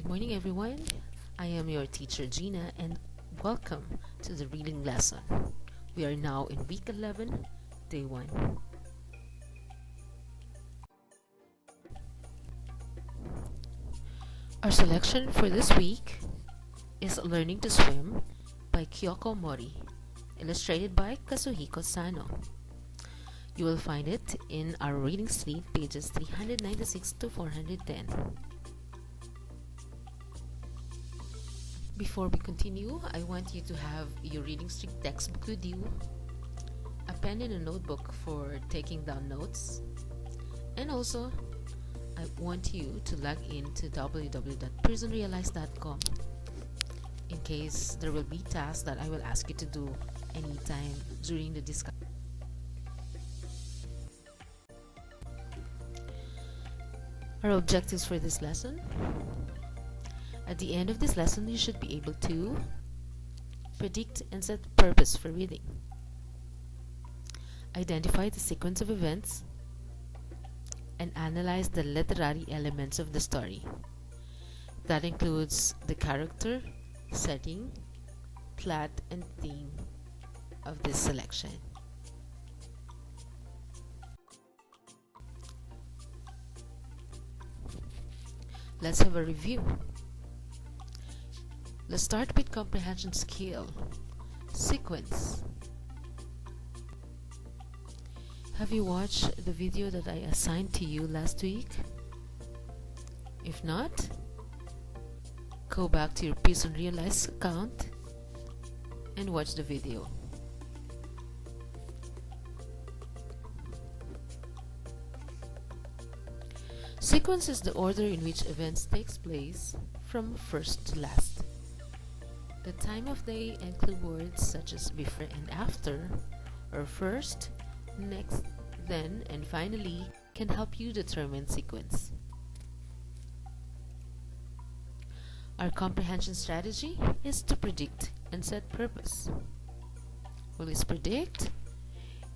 Good morning, everyone. I am your teacher Gina, and welcome to the reading lesson. We are now in week 11, day 1. Our selection for this week is Learning to Swim by Kyoko Mori, illustrated by Kazuhiko Sano. You will find it in our reading sleeve, pages 396 to 410. Before we continue, I want you to have your reading streak textbook with you, a pen and a notebook for taking down notes, and also I want you to log in to www.pearsonrealize.com in case there will be tasks that I will ask you to do anytime during the discussion. Our objectives for this lesson: at the end of this lesson, you should be able to predict and set purpose for reading, identify the sequence of events, and analyze the literary elements of the story. That includes the character, setting, plot, and theme of this selection. Let's have a review. Let's start with comprehension skill. Sequence. Have you watched the video that I assigned to you last week? If not, go back to your Pearson Realize account and watch the video. Sequence is the order in which events takes place from first to last. The time of day and clue words such as before and after, or first, next, then, and finally can help you determine sequence. Our comprehension strategy is to predict and set purpose. What is predict?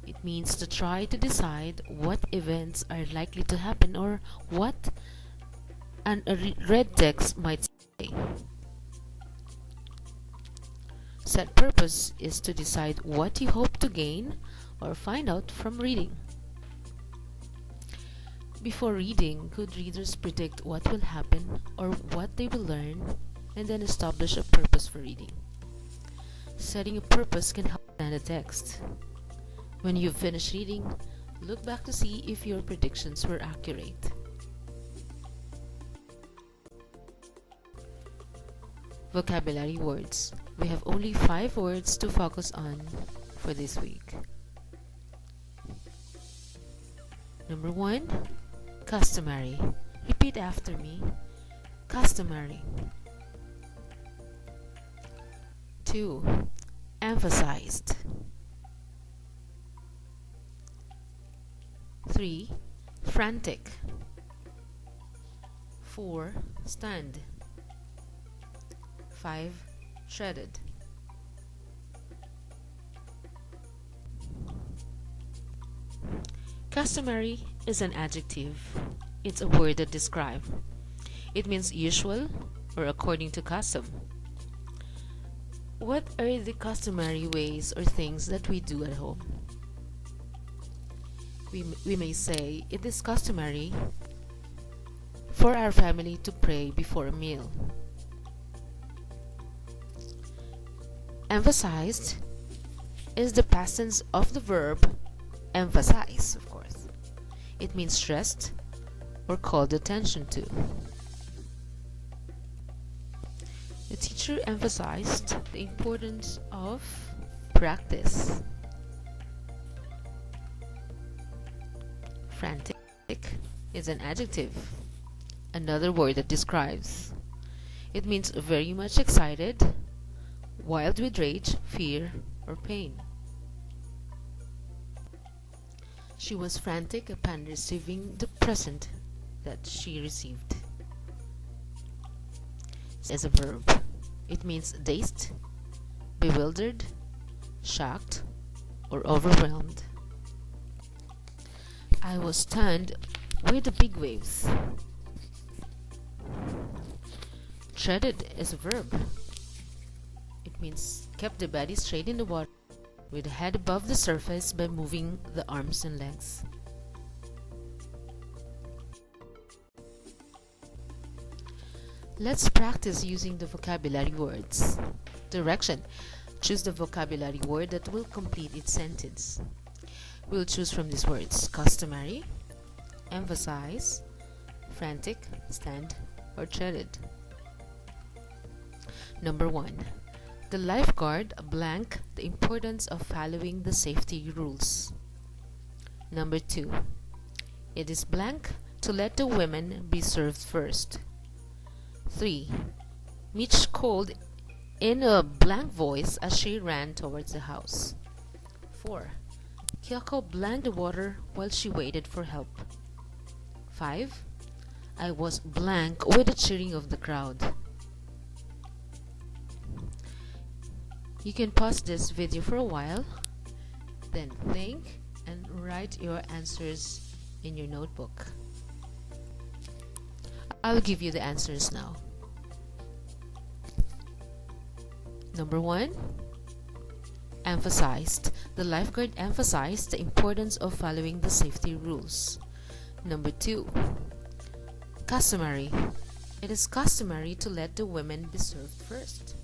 It means to try to decide what events are likely to happen or what a read text might say. Set purpose is to decide what you hope to gain or find out from reading. Before reading, good readers predict what will happen or what they will learn and then establish a purpose for reading. Setting a purpose can help plan a text. When you've finished reading, look back to see if your predictions were accurate. Vocabulary words. We have only 5 words to focus on for this week. Number 1, customary. Repeat after me. Customary. 2, emphasized. 3, frantic. 4, stunned. 5, shredded. Customary is an adjective. It's a word that describes. It means usual or according to custom. What are the customary ways or things that we do at home? We may say it is customary for our family to pray before a meal. Emphasized is the past tense of the verb emphasize, of course. It means stressed or called attention to. The teacher emphasized the importance of practice. Frantic is an adjective, another word that describes. It means very much excited, wild with rage, fear, or pain. She was frantic upon receiving the present that she received. As a verb, it means dazed, bewildered, shocked, or overwhelmed. I was stunned with the big waves. Treaded is a verb. It means kept the body straight in the water with the head above the surface by moving the arms and legs. Let's practice using the vocabulary words. Direction. Choose the vocabulary word that will complete its sentence. We'll choose from these words: customary, emphasize, frantic, stand, or treaded. Number 1. The lifeguard blank the importance of following the safety rules. Number 2. It is blank to let the women be served first. 3. Mitch called in a blank voice as she ran towards the house. 4. Kyoko blanked the water while she waited for help. 5. I was blank with the cheering of the crowd. You can pause this video for a while, then think and write your answers in your notebook. I'll give you the answers now. Number 1. Emphasized. The lifeguard emphasized the importance of following the safety rules. Number 2. Customary. It is customary to let the women be served first.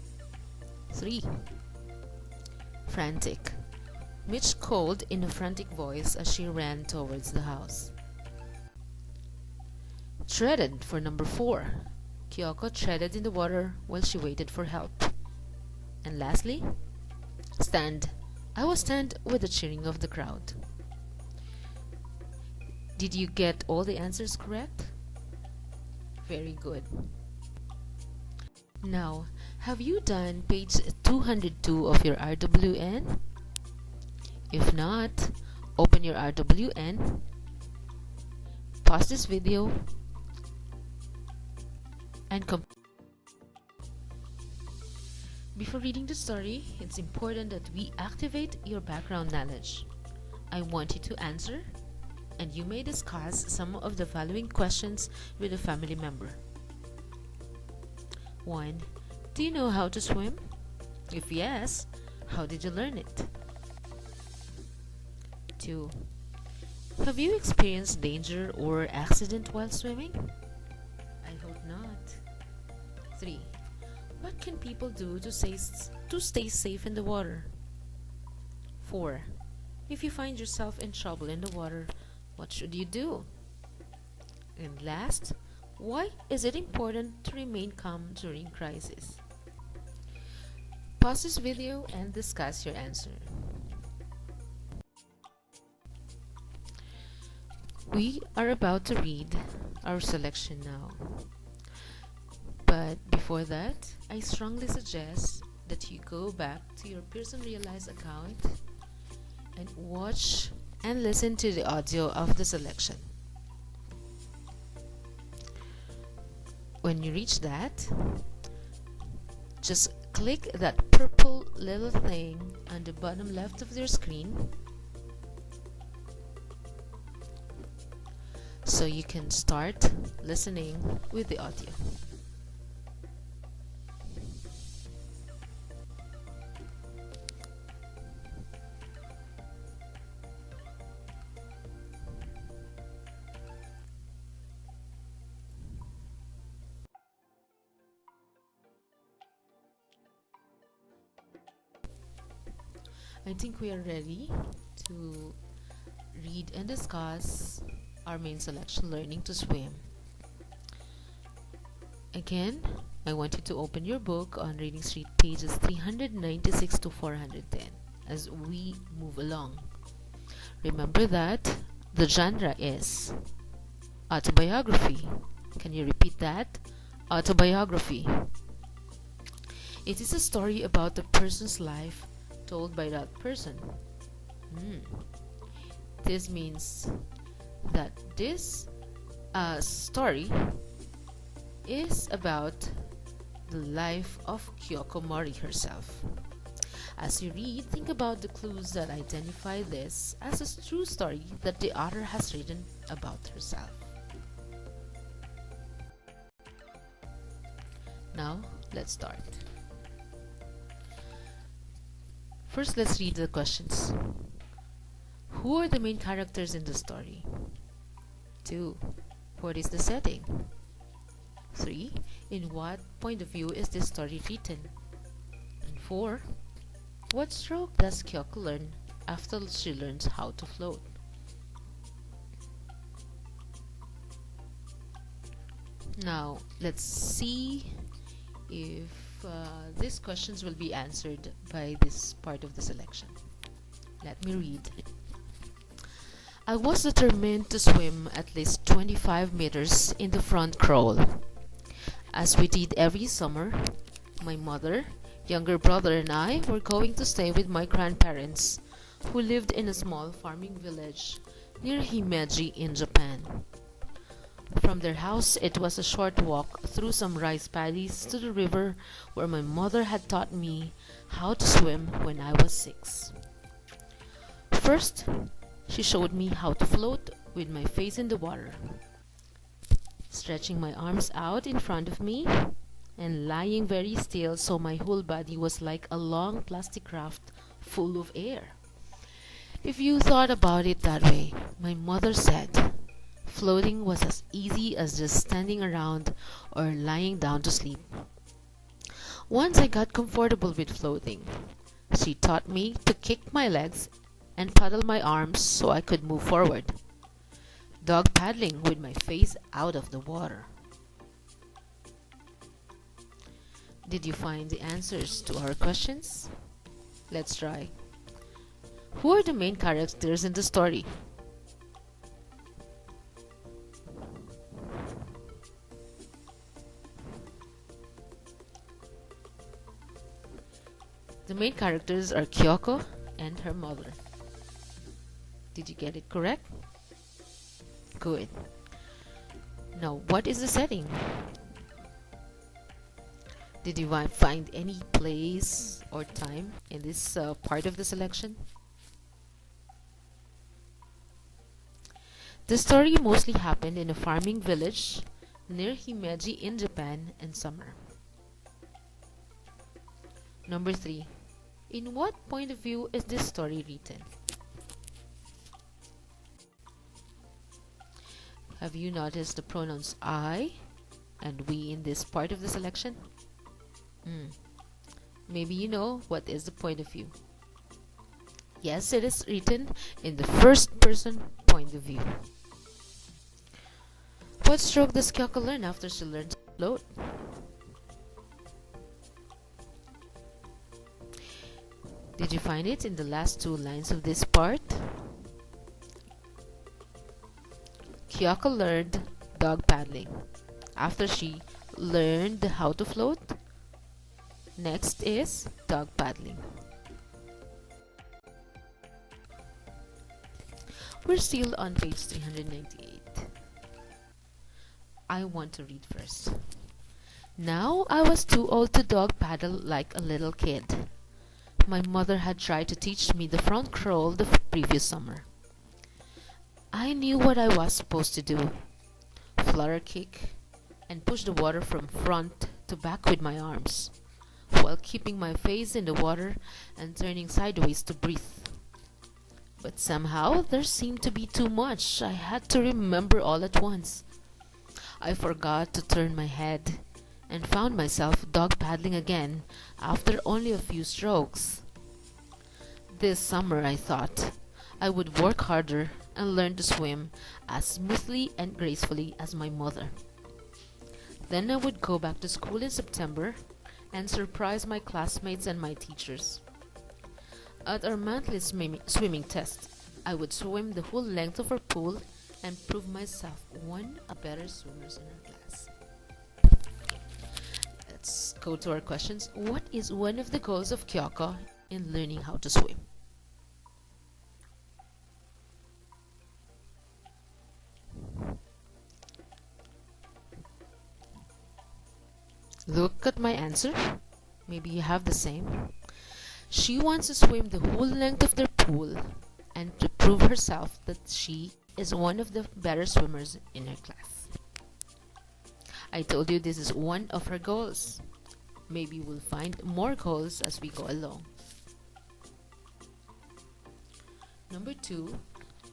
3. Frantic. Mitch called in a frantic voice as she ran towards the house. Treaded for number 4. Kyoko treaded in the water while she waited for help. And lastly, stand. I was stand with the cheering of the crowd. Did you get all the answers correct? Very good. Now, have you done page 202 of your RWN? If not, open your RWN, pause this video, and Before reading the story, it's important that we activate your background knowledge. I want you to answer, and you may discuss some of the following questions with a family member. 1. Do you know how to swim? If yes, how did you learn it? 2. Have you experienced danger or accident while swimming? I hope not. 3. What can people do to stay safe in the water? 4. If you find yourself in trouble in the water, what should you do? And last, why is it important to remain calm during crisis? Pause this video and discuss your answer. We are about to read our selection now. But before that, I strongly suggest that you go back to your Pearson Realize account and watch and listen to the audio of the selection. When you reach that, just click that purple little thing on the bottom left of your screen so you can start listening with the audio. I think we are ready to read and discuss our main selection, Learning to Swim. Again, I want you to open your book on Reading Street pages 396 to 410 as we move along. Remember that the genre is autobiography. Can you repeat that? Autobiography. It is a story about the person's life told by that person. This means that this story is about the life of Kyoko Mori herself. As you read, think about the clues that identify this as a true story that the author has written about herself. Now, let's start. First, let's read the questions. Who are the main characters in the story? 2. What is the setting? 3. In what point of view is this story written? And 4. What stroke does Kyoko learn after she learns how to float? Now, let's see if these questions will be answered by this part of the selection. Let me read. I was determined to swim at least 25 meters in the front crawl. As we did every summer, my mother, younger brother and I were going to stay with my grandparents, who lived in a small farming village near Himeji in Japan. From their house, it was a short walk through some rice paddies to the river where my mother had taught me how to swim when I was 6. First, she showed me how to float with my face in the water, stretching my arms out in front of me and lying very still so my whole body was like a long plastic raft full of air. If you thought about it that way, my mother said, floating was as easy as just standing around or lying down to sleep. Once I got comfortable with floating, she taught me to kick my legs and paddle my arms so I could move forward, dog paddling with my face out of the water. Did you find the answers to our questions? Let's try. Who are the main characters in the story? The main characters are Kyoko and her mother. Did you get it correct? Good. Now, what is the setting? Did you find any place or time in this part of the selection? The story mostly happened in a farming village near Himeji in Japan in summer. Number 3. In what point of view is this story written? Have you noticed the pronouns I and we in this part of the selection? Maybe you know what is the point of view. Yes, it is written in the first person point of view. What stroke does Kyoko learn after she learns to float? Did you find it in the last 2 lines of this part? Kyoko learned dog paddling after she learned how to float. Next is dog paddling. We're still on page 398. I want to read first. Now I was too old to dog paddle like a little kid. My mother had tried to teach me the front crawl the previous summer. I knew what I was supposed to do. Flutter kick and push the water from front to back with my arms, while keeping my face in the water and turning sideways to breathe. But somehow there seemed to be too much I had to remember all at once. I forgot to turn my head and found myself dog paddling again after only a few strokes. This summer I thought I would work harder and learn to swim as smoothly and gracefully as my mother. Then I would go back to school in September and surprise my classmates and my teachers. At our monthly swimming test, I would swim the whole length of our pool and prove myself one of the better swimmers in our class. Let's go to our questions. What is one of the goals of Kyoko in learning how to swim? Look at my answer. Maybe you have the same. She wants to swim the whole length of the pool and to prove herself that she is one of the better swimmers in her class. I told you this is one of her goals. Maybe we'll find more goals as we go along. Number 2,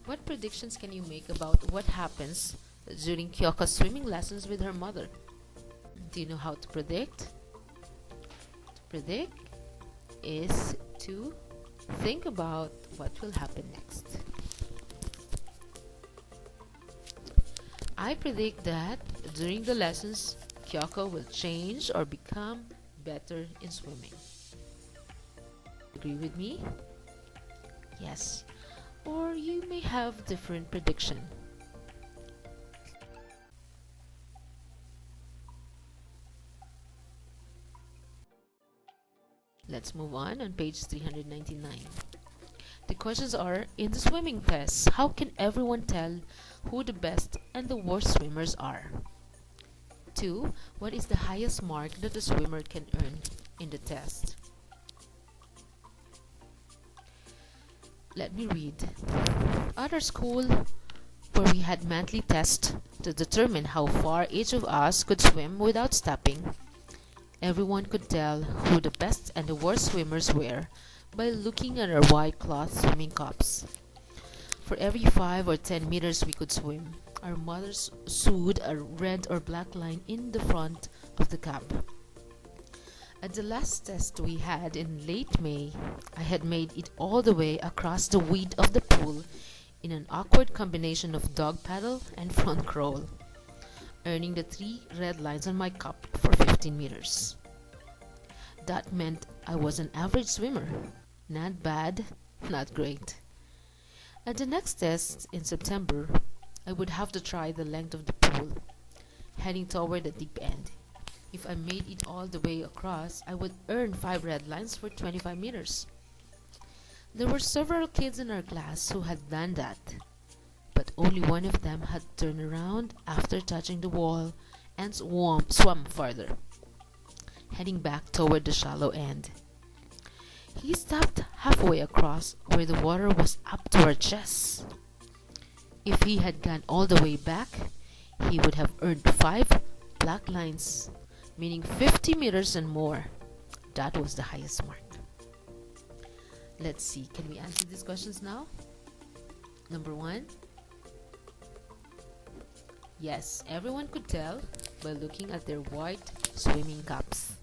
what predictions can you make about what happens during Kyoko's swimming lessons with her mother? Do you know how to predict? To predict is to think about what will happen next. I predict that during the lessons, Kyoko will change or become better in swimming. Agree with me? Yes. Or you may have different prediction. Let's move on page 399. The questions are, in the swimming tests, how can everyone tell who the best and the worst swimmers are? 2. What is the highest mark that a swimmer can earn in the test? Let me read. At our school, where we had monthly tests to determine how far each of us could swim without stopping, everyone could tell who the best and the worst swimmers were by looking at our white cloth swimming cups. For every 5 or 10 meters we could swim, our mothers sewed a red or black line in the front of the cup. At the last test we had in late May, I had made it all the way across the width of the pool in an awkward combination of dog paddle and front crawl, earning the 3 red lines on my cup for 15 meters. That meant I was an average swimmer. Not bad, not great. At the next test in September, I would have to try the length of the pool, heading toward the deep end. If I made it all the way across, I would earn 5 red lines for 25 meters. There were several kids in our class who had done that, but only one of them had turned around after touching the wall and swum farther, heading back toward the shallow end. He stopped halfway across where the water was up to our chests. If he had gone all the way back, he would have earned 5 black lines, meaning 50 meters and more. That was the highest mark. Let's see, can we answer these questions now? Number 1. Yes, everyone could tell by looking at their white swimming caps.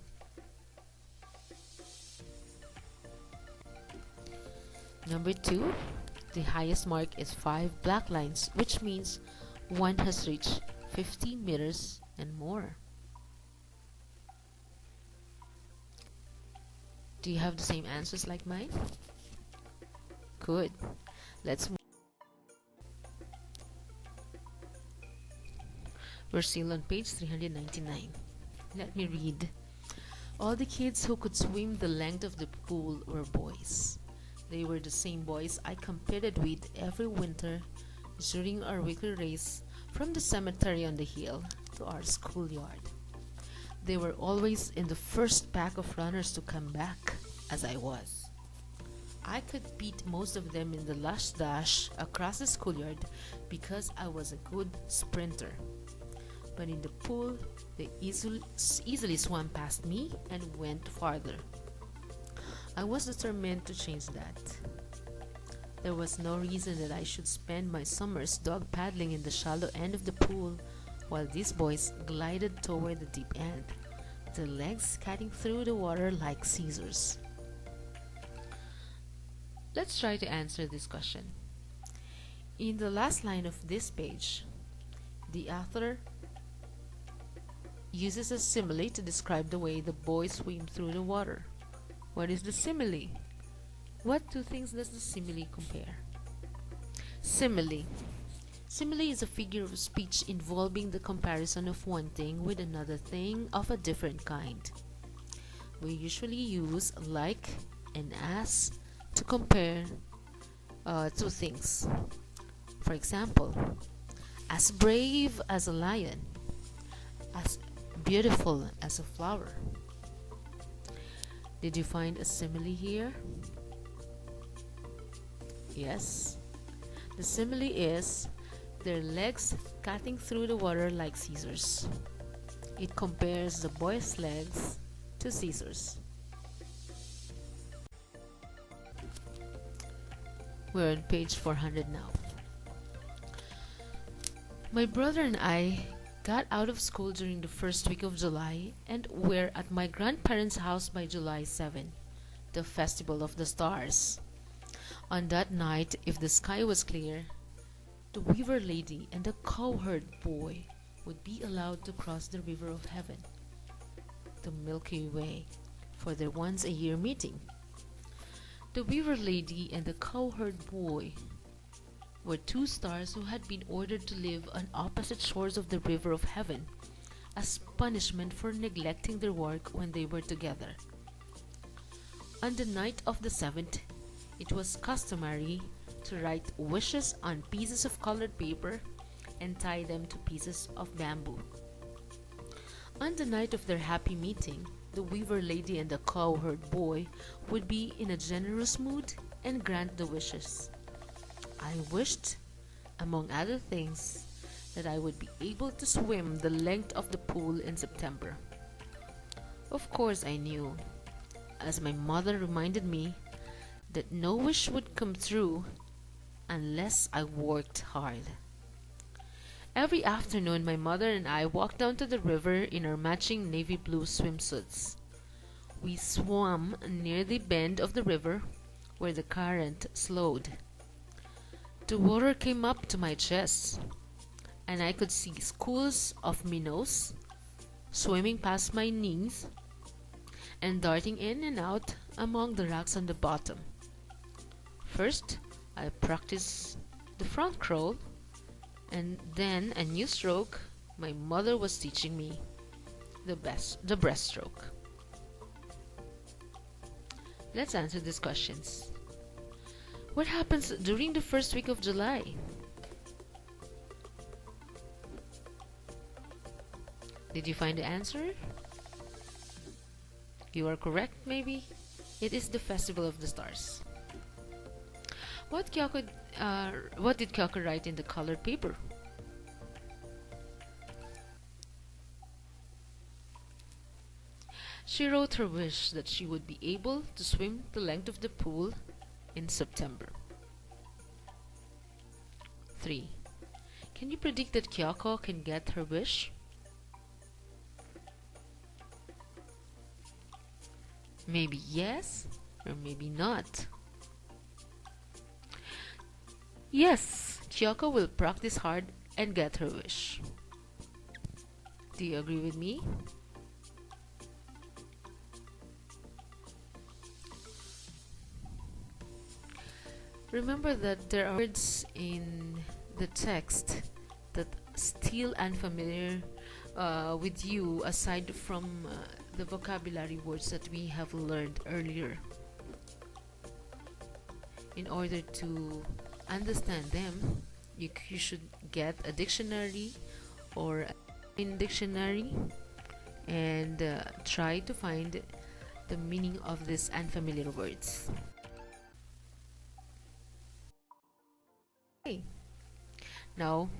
Number 2, the highest mark is 5 black lines, which means one has reached 50 meters and more. Do you have the same answers like mine? Good. Let's move. We're still on page 399. Let me read. All the kids who could swim the length of the pool were boys. They were the same boys I competed with every winter during our weekly race from the cemetery on the hill to our schoolyard. They were always in the first pack of runners to come back, as I was. I could beat most of them in the last dash across the schoolyard because I was a good sprinter. But in the pool, they easily swam past me and went farther. I was determined to change that. There was no reason that I should spend my summers dog paddling in the shallow end of the pool while these boys glided toward the deep end, their legs cutting through the water like scissors. Let's try to answer this question. In the last line of this page, the author uses a simile to describe the way the boys swim through the water. What is the simile? What two things does the simile compare? Simile. Simile is a figure of speech involving the comparison of one thing with another thing of a different kind. We usually use like and as to compare two things. For example, as brave as a lion, as beautiful as a flower. Did you find a simile here? Yes. The simile is their legs cutting through the water like scissors. It compares the boy's legs to scissors. We're on page 400 now. My brother and I got out of school during the first week of July and were at my grandparents' house by July 7, the Festival of the Stars. On that night, if the sky was clear, the weaver lady and the cowherd boy would be allowed to cross the river of heaven, the Milky Way, for their once-a-year meeting. The weaver lady and the cowherd boy were two stars who had been ordered to live on opposite shores of the river of heaven as punishment for neglecting their work when they were together. On the night of the 7th, it was customary to write wishes on pieces of colored paper and tie them to pieces of bamboo. On the night of their happy meeting, the weaver lady and the cowherd boy would be in a generous mood and grant the wishes. I wished, among other things, that I would be able to swim the length of the pool in September. Of course, I knew, as my mother reminded me, that no wish would come true unless I worked hard. Every afternoon, my mother and I walked down to the river in our matching navy blue swimsuits. We swam near the bend of the river where the current slowed. The water came up to my chest, and I could see schools of minnows swimming past my knees and darting in and out among the rocks on the bottom. First, I practiced the front crawl, and then a new stroke my mother was teaching me, the breaststroke. Let's answer these questions. What happens during the first week of July? Did you find the answer? You are correct, maybe? It is the Festival of the Stars. What did Kyoko write in the colored paper? She wrote her wish that she would be able to swim the length of the pool in September. 3. Can you predict that Kyoko can get her wish? Maybe yes, or maybe not. Yes, Kyoko will practice hard and get her wish. Do you agree with me? Remember that there are words in the text that still unfamiliar with you aside from the vocabulary words that we have learned earlier. In order to understand them, you should get a dictionary or a dictionary and try to find the meaning of these unfamiliar words. Okay. Now,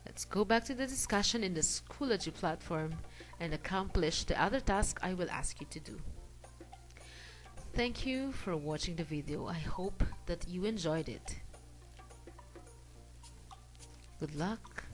let's go back to the discussion in the Schoology platform and accomplish the other task I will ask you to do. Thank you for watching the video. I hope that you enjoyed it. Good luck.